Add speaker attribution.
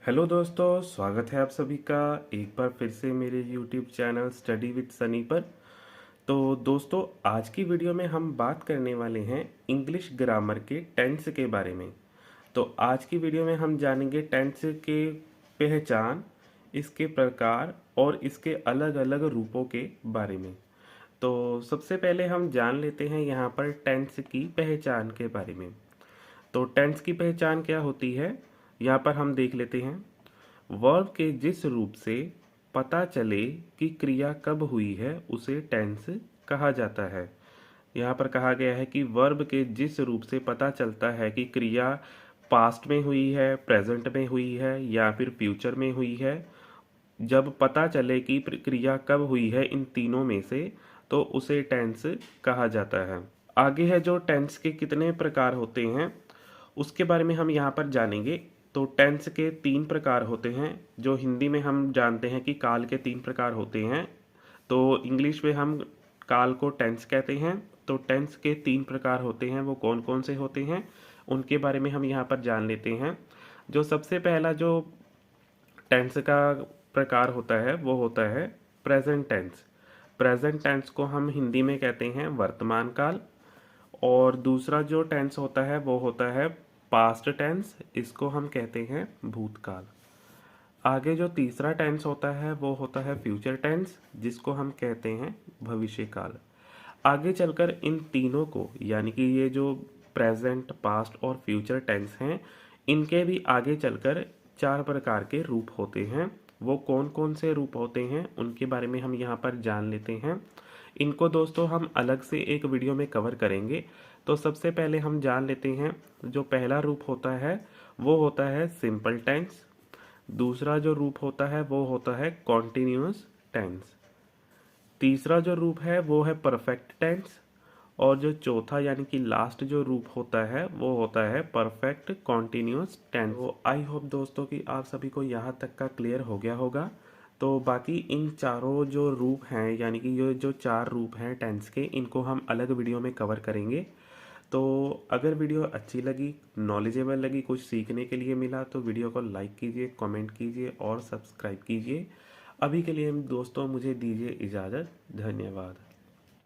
Speaker 1: Hello दोस्तों, स्वागत है आप सभी का एक बार फिर से मेरे YouTube channel study with Sunny पर। तो दोस्तों, आज की वीडियो में हम बात करने वाले हैं इंग्लिश ग्रामर के टेंस के बारे में। तो आज की वीडियो में हम जानेंगे टेंस के पहचान, इसके प्रकार और इसके अलग अलग रूपों के बारे में। तो सबसे पहले हम जान लेते हैं यहाँ पर टेंस की पहचान के बारे में। तो टेंस की पहचान क्या होती है, यहाँ पर हम देख लेते हैं। वर्ब के जिस रूप से पता चले कि क्रिया कब हुई है उसे टेंस कहा जाता है। यहाँ पर कहा गया है कि वर्ब के जिस रूप से पता चलता है कि क्रिया पास्ट में हुई है, प्रेजेंट में हुई है या फिर फ्यूचर में हुई है। जब पता चले कि क्रिया कब हुई है इन तीनों में से, तो उसे टेंस कहा जाता है। आगे है जो टेंस के कितने प्रकार होते हैं उसके बारे में हम यहाँ पर जानेंगे। तो टेंस के 3 प्रकार होते हैं, जो हिंदी में हम जानते हैं कि काल के 3 प्रकार होते हैं। तो इंग्लिश में हम काल को टेंस कहते हैं। तो टेंस के 3 प्रकार होते हैं, वो कौन कौन से होते हैं उनके बारे में हम यहाँ पर जान लेते हैं। जो सबसे पहला जो टेंस का प्रकार होता है वो होता है प्रेजेंट टेंस। प्रेजेंट टेंस को हम हिंदी में कहते हैं वर्तमान काल। और दूसरा जो टेंस होता है वो होता है पास्ट टेंस, इसको हम कहते हैं भूतकाल। आगे जो तीसरा टेंस होता है वो होता है फ्यूचर टेंस, जिसको हम कहते हैं भविष्य काल। आगे चलकर इन तीनों को, यानी कि ये जो प्रेजेंट, पास्ट और फ्यूचर टेंस हैं, इनके भी आगे चलकर 4 प्रकार के रूप होते हैं। वो कौन कौन से रूप होते हैं उनके बारे में हम यहाँ पर जान लेते हैं। इनको दोस्तों हम अलग से एक वीडियो में कवर करेंगे। तो सबसे पहले हम जान लेते हैं, जो पहला रूप होता है वो होता है सिंपल टेंस। दूसरा जो रूप होता है वो होता है कॉन्टिन्यूअस टेंस। तीसरा जो रूप है वो है परफेक्ट टेंस। और जो चौथा यानी कि लास्ट जो रूप होता है वो होता है परफेक्ट कॉन्टिन्यूअस टेंस। तो आई होप दोस्तों कि आप सभी को यहाँ तक का क्लियर हो गया होगा। तो बाकी इन चारों जो रूप हैं, यानी कि ये जो 4 रूप हैं टेंस के, इनको हम अलग वीडियो में कवर करेंगे। तो अगर वीडियो अच्छी लगी, नॉलेजेबल लगी, कुछ सीखने के लिए मिला, तो वीडियो को लाइक कीजिए, कमेंट कीजिए और सब्सक्राइब कीजिए। अभी के लिए दोस्तों मुझे दीजिए इजाज़त। धन्यवाद।